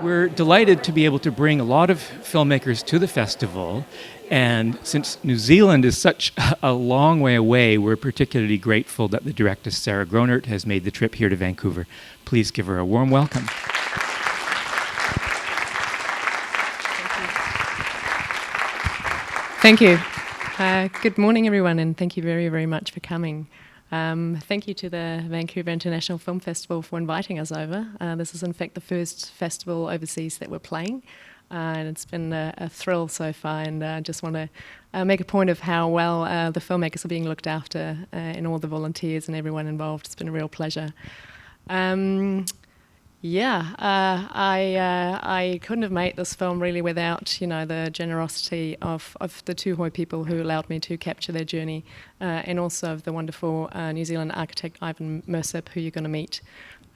We're delighted to be able to bring a lot of filmmakers to the festival. And since New Zealand is such a long way away, we're particularly grateful that the director, Sarah Gronert, has made the trip here to Vancouver. Please give her a warm welcome. Thank you. Good morning, everyone, and thank you very, very much for coming. Thank you to the Vancouver International Film Festival for inviting us over. This is, in fact, the first festival overseas that we're playing, and it's been a thrill so far, and I just want to make a point of how well the filmmakers are being looked after and all the volunteers and everyone involved. It's been a real pleasure. I couldn't have made this film really without, the generosity of the Tūhoe people who allowed me to capture their journey, and also of the wonderful New Zealand architect Ivan Mersip, who you're going to meet.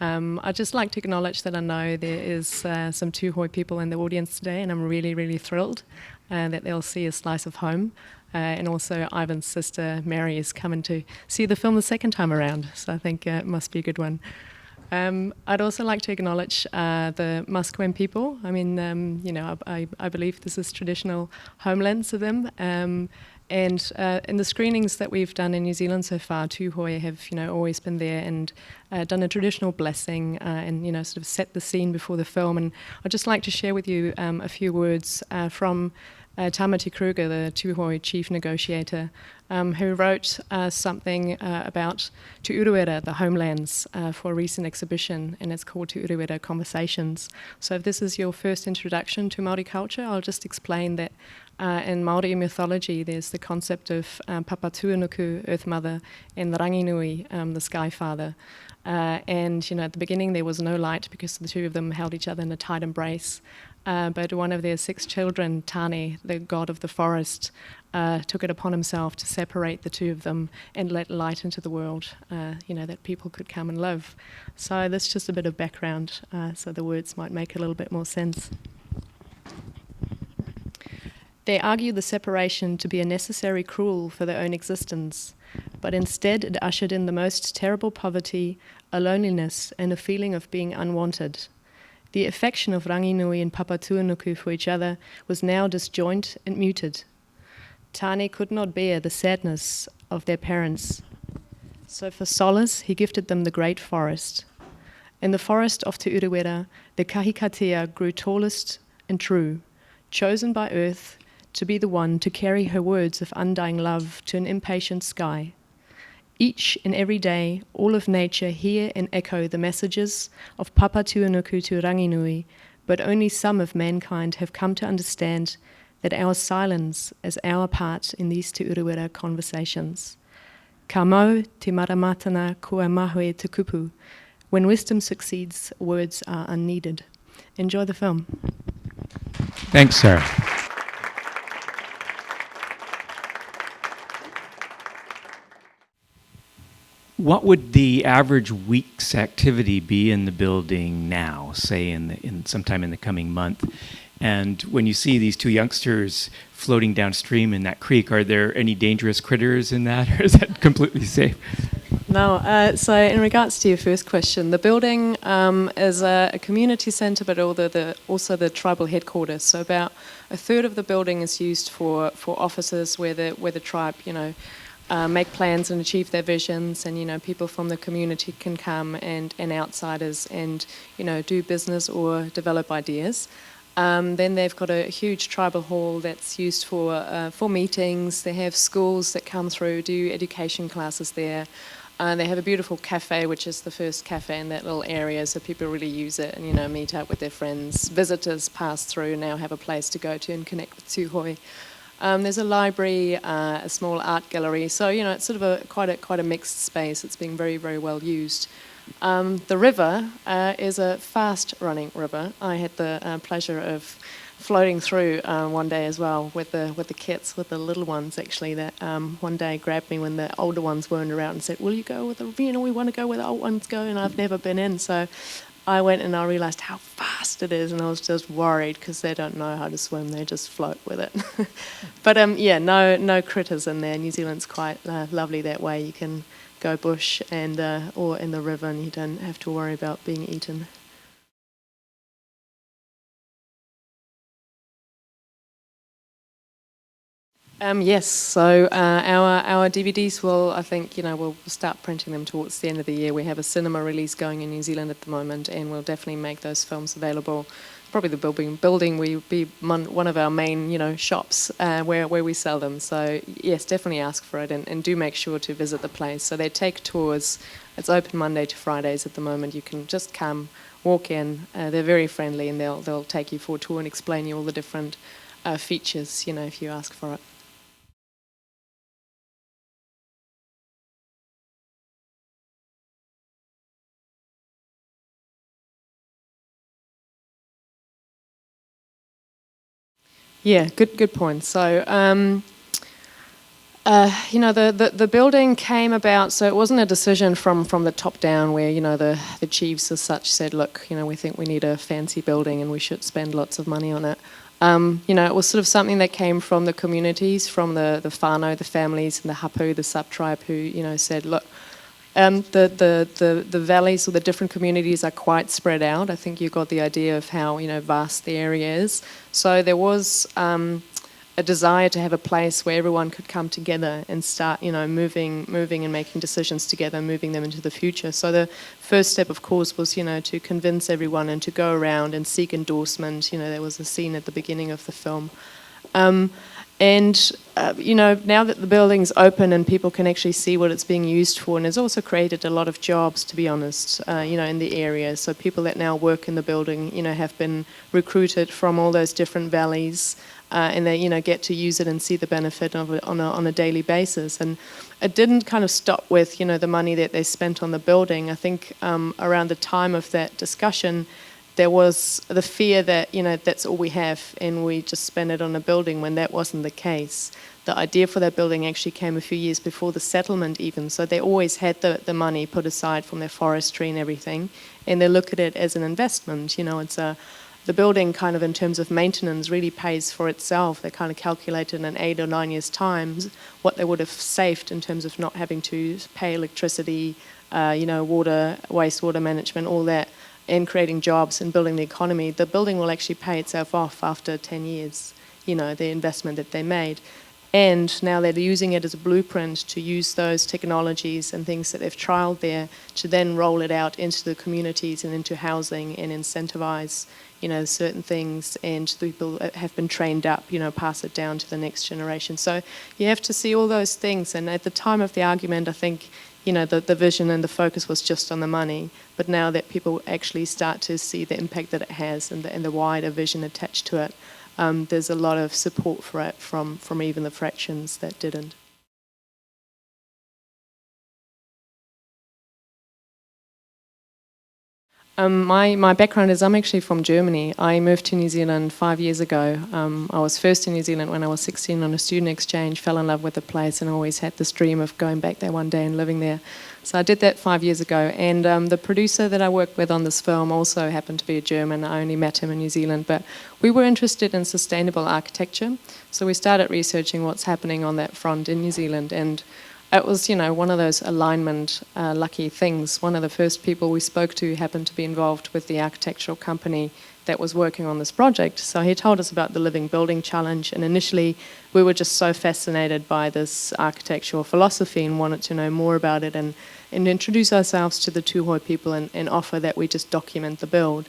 I'd just like to acknowledge that I know there is some Tūhoe people in the audience today, and I'm really, really thrilled that they'll see a slice of home. And also Ivan's sister Mary is coming to see the film the second time around, so I think it must be a good one. I'd also like to acknowledge the Musqueam people. I mean, I believe this is traditional homeland to them. And in the screenings that we've done in New Zealand so far, Tūhoe have, always been there and done a traditional blessing and, sort of set the scene before the film. And I'd just like to share with you a few words from Tamati Kruger, the Tūhoe chief negotiator, who wrote something about Te Urewera, the homelands, for a recent exhibition, and it's called Te Urewera Conversations. So if this is your first introduction to Māori culture, I'll just explain that in Māori mythology there's the concept of Papa Tuanuku, Earth Mother, and the Ranginui, the Sky Father. And at the beginning there was no light because the two of them held each other in a tight embrace. But one of their 6 children, Tane, the god of the forest, took it upon himself to separate the two of them and let light into the world, that people could come and live. So that's just a bit of background, so the words might make a little bit more sense. They argue the separation to be a necessary cruel for their own existence, but instead it ushered in the most terrible poverty, a loneliness, and a feeling of being unwanted. The affection of Ranginui and Papa Tuanuku for each other was now disjoint and muted. Tane could not bear the sadness of their parents, so for solace he gifted them the great forest. In the forest of Te Urewera, the kahikatea grew tallest and true, chosen by Earth to be the one to carry her words of undying love to an impatient sky. Each and every day, all of nature hear and echo the messages of Papa Tuanuku to Ranginui, but only some of mankind have come to understand that our silence is our part in these Te Urewera conversations. Ka mau te maramatana kua mahue te kupu. When wisdom succeeds, words are unneeded. Enjoy the film. Thanks, Sarah. What would the average week's activity be in the building now, say in sometime in the coming month? And when you see these 2 youngsters floating downstream in that creek, are there any dangerous critters in that, or is that completely safe? No, so in regards to your first question, the building is a community centre, but also the tribal headquarters. So about a third of the building is used for offices where the tribe, make plans and achieve their visions, and people from the community can come and outsiders and do business or develop ideas. Then they've got a huge tribal hall that's used for meetings. They have schools that come through, do education classes there. They have a beautiful cafe, which is the first cafe in that little area, so people really use it and meet up with their friends. Visitors pass through and now have a place to go to and connect with Tūhoe. There's a library, a small art gallery, so it's sort of quite a mixed space. It's being very, very well used. The river is a fast-running river. I had the pleasure of floating through one day as well with the kids, with the little ones actually. That one day grabbed me when the older ones weren't around and said, "Will you go with the? We want to go where the old ones go," and I've never been in, so I went and I realised how fast it is, and I was just worried because they don't know how to swim; they just float with it. But no critters in there. New Zealand's quite lovely that way. You can go bush and or in the river, and you don't have to worry about being eaten. Yes, so our DVDs will, I think, we'll start printing them towards the end of the year. We have a cinema release going in New Zealand at the moment, and we'll definitely make those films available. Probably the building will be one of our main, shops where we sell them. So yes, definitely ask for it, and do make sure to visit the place. So they take tours. It's open Monday to Fridays at the moment. You can just come, walk in. They're very friendly, and they'll take you for a tour and explain you all the different features, if you ask for it. Yeah, good point. So, the building came about, so it wasn't a decision from the top down where, the chiefs as such said, look, we think we need a fancy building and we should spend lots of money on it. It was sort of something that came from the communities, from the whānau, the families, and the hapu, the sub-tribe, who, said, look, the valleys or the different communities are quite spread out. I think you got the idea of how vast the area is. So there was a desire to have a place where everyone could come together and start moving and making decisions together, moving them into the future. So the first step, of course, was to convince everyone and to go around and seek endorsement. There was a scene at the beginning of the film. Now that the building's open and people can actually see what it's being used for, and it's also created a lot of jobs, to be honest, in the area. So people that now work in the building, have been recruited from all those different valleys, and they, get to use it and see the benefit of it on a daily basis. And it didn't kind of stop with, the money that they spent on the building. I think around the time of that discussion, there was the fear that, that's all we have and we just spend it on a building, when that wasn't the case. The idea for that building actually came a few years before the settlement even, so they always had the money put aside from their forestry and everything, and they look at it as an investment. The building kind of in terms of maintenance really pays for itself. They kind of calculated in 8 or 9 years' time what they would have saved in terms of not having to pay electricity, water, wastewater management, all that, and creating jobs and building the economy. The building will actually pay itself off after 10 years, the investment that they made. And now they're using it as a blueprint to use those technologies and things that they've trialed there to then roll it out into the communities and into housing and incentivize, certain things, and the people have been trained up, pass it down to the next generation. So you have to see all those things. And at the time of the argument, I think, the vision and the focus was just on the money. But now that people actually start to see the impact that it has and the wider vision attached to it, there's a lot of support for it from even the fractions that didn't. My background is I'm actually from Germany. I moved to New Zealand 5 years ago. I was first in New Zealand when I was 16 on a student exchange, fell in love with the place, and always had this dream of going back there one day and living there. So I did that 5 years ago. And the producer that I worked with on this film also happened to be a German. I only met him in New Zealand. But we were interested in sustainable architecture. So we started researching what's happening on that front in New Zealand. And it was, one of those alignment lucky things. One of the first people we spoke to happened to be involved with the architectural company that was working on this project. So he told us about the Living Building Challenge, and initially we were just so fascinated by this architectural philosophy and wanted to know more about it and introduce ourselves to the Tūhoe people and offer that we just document the build.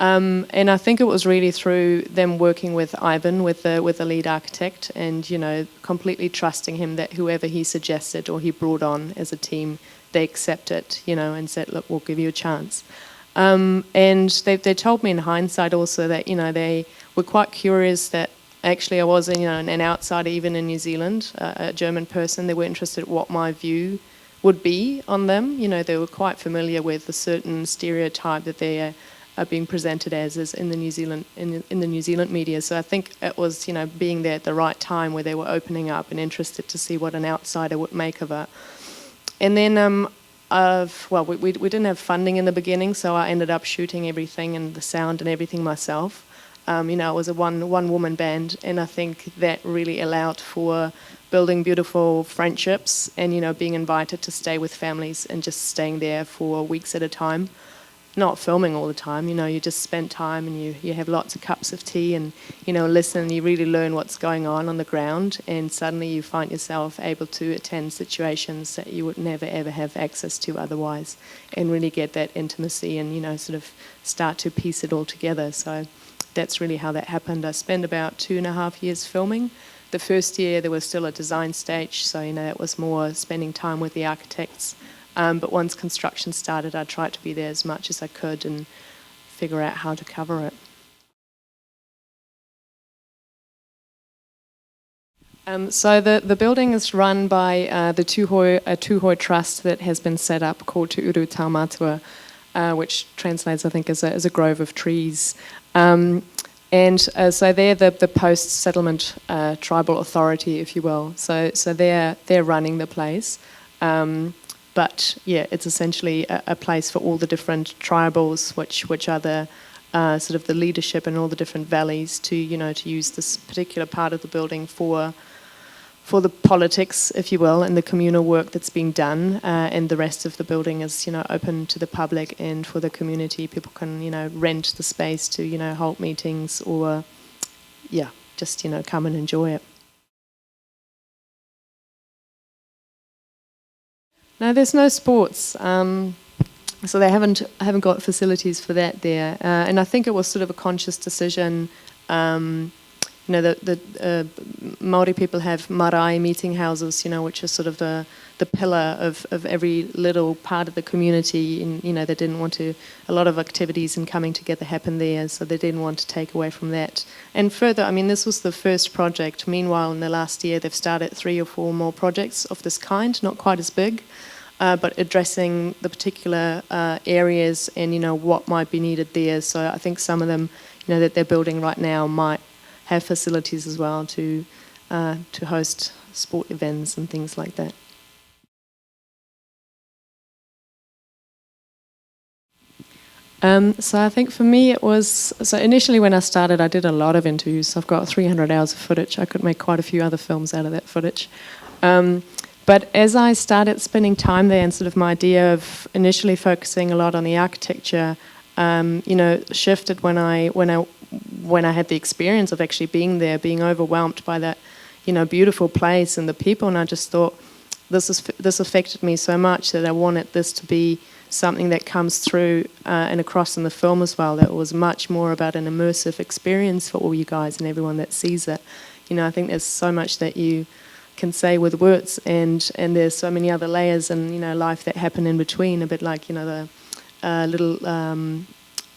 And I think it was really through them working with Ivan, with the lead architect, and completely trusting him that whoever he suggested or he brought on as a team, they accepted, and said, look, we'll give you a chance. And they told me in hindsight also that they were quite curious that actually I was an outsider even in New Zealand, a German person. They were interested in what my view would be on them. They were quite familiar with a certain stereotype that they are being presented as in the New Zealand media. So I think it was being there at the right time where they were opening up and interested to see what an outsider would make of it. And then we didn't have funding in the beginning, so I ended up shooting everything and the sound and everything myself. It was a one woman band, and I think that really allowed for building beautiful friendships and being invited to stay with families and just staying there for weeks at a time. not filming all the time, you just spend time and you have lots of cups of tea and, listen, and you really learn what's going on the ground, and suddenly you find yourself able to attend situations that you would never ever have access to otherwise, and really get that intimacy and, sort of start to piece it all together. So that's really how that happened. I spent about 2.5 years filming. The first year there was still a design stage, so, that was more spending time with the architects. But once construction started, I tried to be there as much as I could and figure out how to cover it. So the building is run by the Tūhoe Trust that has been set up, called Te Uru Taumatua, which translates, I think, as a grove of trees. So they're the post-settlement tribal authority, if you will. So they're running the place. But yeah, it's essentially a place for all the different tribals, which are the sort of the leadership in all the different valleys to use this particular part of the building for the politics, if you will, and the communal work that's being done. And the rest of the building is open to the public and for the community. People can rent the space to hold meetings or just come and enjoy it. No, there's no sports, so they haven't got facilities for that there, and I think it was sort of a conscious decision. The Māori people have marae meeting houses, which is sort of the pillar of every little part of the community, and they didn't want to. A lot of activities and coming together happen there, so they didn't want to take away from that. And further, this was the first project. Meanwhile, in the last year, they've started 3 or 4 more projects of this kind, not quite as big. But addressing the particular areas and what might be needed there. So I think some of them, that they're building right now might have facilities as well to host sport events and things like that. So I think for me it was, so initially when I started I did a lot of interviews. I've got 300 hours of footage. I could make quite a few other films out of that footage. But as I started spending time there, and sort of my idea of initially focusing a lot on the architecture, shifted when I had the experience of actually being there, being overwhelmed by that, beautiful place and the people, and I just thought this affected me so much that I wanted this to be something that comes through and across in the film as well. That was much more about an immersive experience for all you guys and everyone that sees it. I think there's so much that you can say with words, and there's so many other layers and life that happen in between, a bit like the little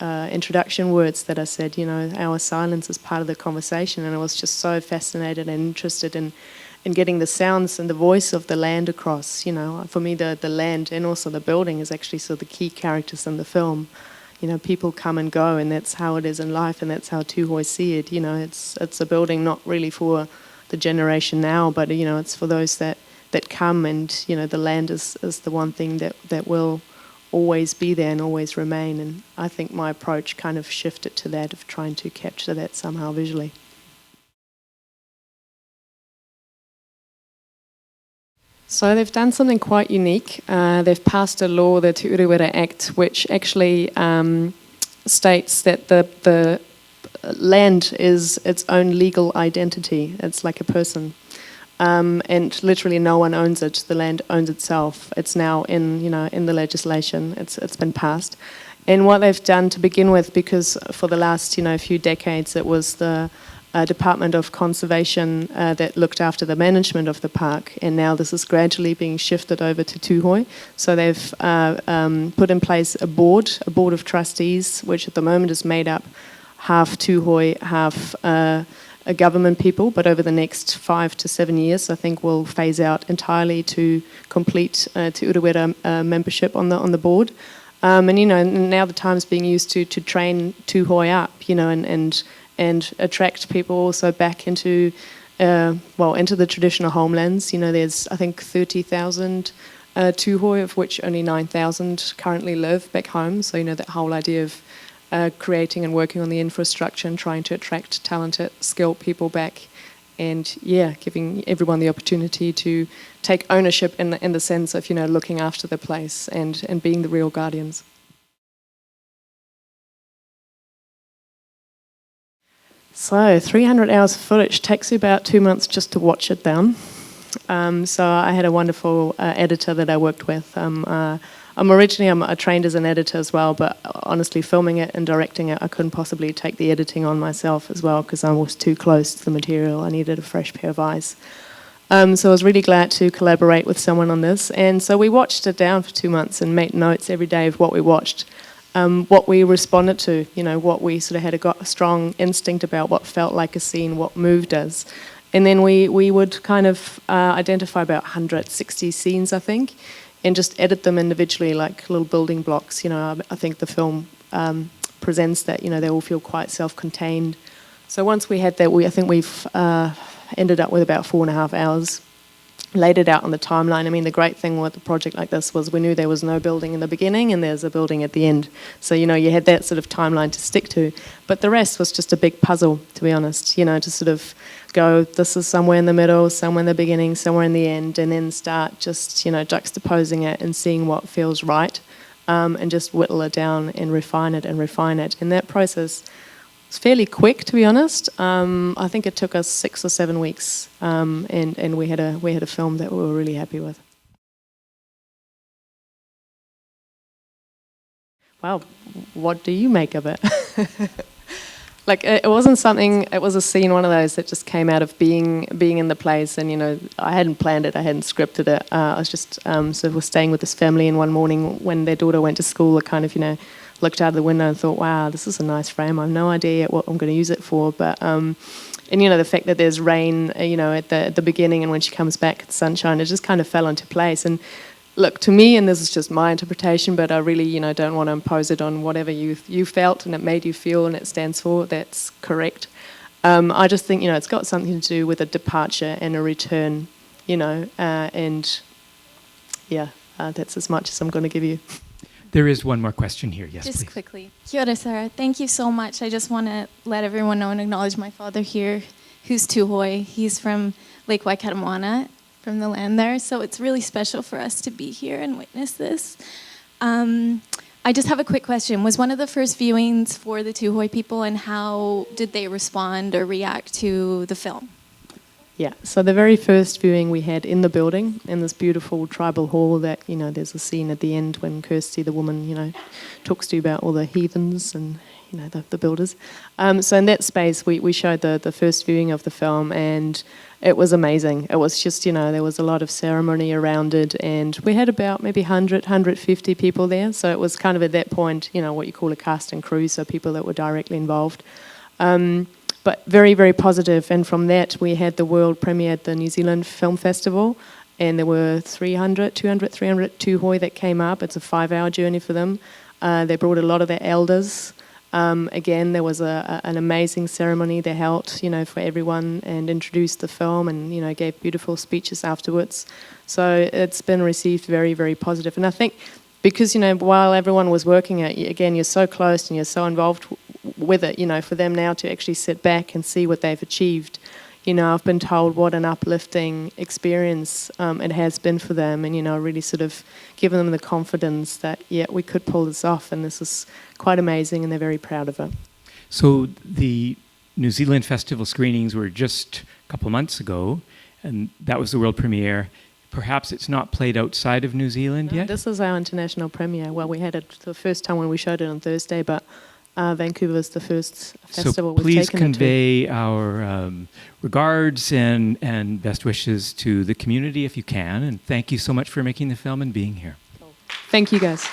introduction words that I said, our silence is part of the conversation, and I was just so fascinated and interested in getting the sounds and the voice of the land across. For me the land and also the building is actually sort of the key characters in the film. People come and go, and that's how it is in life, and that's how Tūhoe see it. It's a building not really for the generation now, but it's for those that come, and the land is the one thing that will always be there and always remain. And I think my approach kind of shifted to that, of trying to capture that somehow visually. So they've done something quite unique. They've passed a law, the Te Urewera Act, which actually states that the land is its own legal identity. It's like a person, and literally no one owns it. The land owns itself. It's now in the legislation. It's been passed, and what they've done to begin with, because for the last few decades it was the Department of Conservation that looked after the management of the park, and now this is gradually being shifted over to Tūhoe. So they've put in place a board of trustees, which at the moment is made up half Tūhoe, half government people, but over the next 5 to 7 years, I think we'll phase out entirely to complete Te Urewera membership on the board. And now the time's being used to train Tūhoe up, and attract people also back into the traditional homelands. There's I think 30,000 Tūhoe, of which only 9,000 currently live back home. So that whole idea of creating and working on the infrastructure and trying to attract talented, skilled people back, and giving everyone the opportunity to take ownership in the sense of looking after the place and being the real guardians. So 300 hours of footage takes you about 2 months just to watch it down. So I had a wonderful editor that I worked with. I'm trained as an editor as well, but honestly, filming it and directing it, I couldn't possibly take the editing on myself as well because I was too close to the material. I needed a fresh pair of eyes. So I was really glad to collaborate with someone on this. And so we watched it down for 2 months and made notes every day of what we watched, what we responded to, what we sort of had a strong instinct about, what felt like a scene, what moved us. And then we would kind of identify about 160 scenes, I think, and just edit them individually like little building blocks. I think the film presents that, they all feel quite self-contained. So once we had that, I think we've ended up with about 4.5 hours, laid it out on the timeline. I mean, the great thing with a project like this was we knew there was no building in the beginning and there's a building at the end. So, you had that sort of timeline to stick to. But the rest was just a big puzzle, to be honest, to sort of go, this is somewhere in the middle, somewhere in the beginning, somewhere in the end, and then start just, juxtaposing it and seeing what feels right, and just whittle it down and refine it and refine it. And that process was fairly quick, to be honest. I think it took us 6 or 7 weeks, and we had a film that we were really happy with. Wow, what do you make of it? Like, it wasn't something, it was a scene, one of those that just came out of being in the place, and, I hadn't planned it, I hadn't scripted it. I was just sort of was staying with this family, and one morning when their daughter went to school, I kind of, looked out of the window and thought, wow, this is a nice frame. I have no idea what I'm going to use it for, but, and, the fact that there's rain, at the beginning, and when she comes back, it's sunshine, it just kind of fell into place. And look, to me, and this is just my interpretation, but I really, don't want to impose it on whatever you felt and it made you feel and it stands for, that's correct. I just think, it's got something to do with a departure and a return, and yeah, that's as much as I'm going to give you. There is one more question here. Yes, just please. Quickly. Kia ora, Sarah. Thank you so much. I just want to let everyone know and acknowledge my father here, who's Tuhoi. He's from Lake Waikaremoana, from the land there. So it's really special for us to be here and witness this. I just have a quick question. Was one of the first viewings for the Tuhoi people, and how did they respond or react to the film? Yeah, so the very first viewing we had in the building, in this beautiful tribal hall that, there's a scene at the end when Kirsty, the woman, talks to you about all the heathens and, the builders. So in that space, we showed the first viewing of the film, and it was amazing. It was just, there was a lot of ceremony around it, and we had about maybe 100, 150 people there. So it was kind of at that point, what you call a cast and crew, so people that were directly involved. But very, very positive. And from that, we had the world premiere at the New Zealand Film Festival, and there were 300 Tuhoi that came up. It's a 5-hour journey for them. They brought a lot of their elders. Again, there was an amazing ceremony they held, for everyone, and introduced the film and, gave beautiful speeches afterwards. So it's been received very, very positive. And I think because, while everyone was working it, again, you're so close and you're so involved with it, for them now to actually sit back and see what they've achieved. I've been told what an uplifting experience it has been for them, and, really sort of given them the confidence that, yeah, we could pull this off, and this is quite amazing, and they're very proud of it. So the New Zealand Festival screenings were just a couple months ago, and that was the world premiere. Perhaps it's not played outside of New Zealand yet? This is our international premiere. Well, we had it the first time when we showed it on Thursday, but Vancouver was the first festival we've taken it to. So please convey our regards and best wishes to the community if you can, and thank you so much for making the film and being here. Thank you, guys.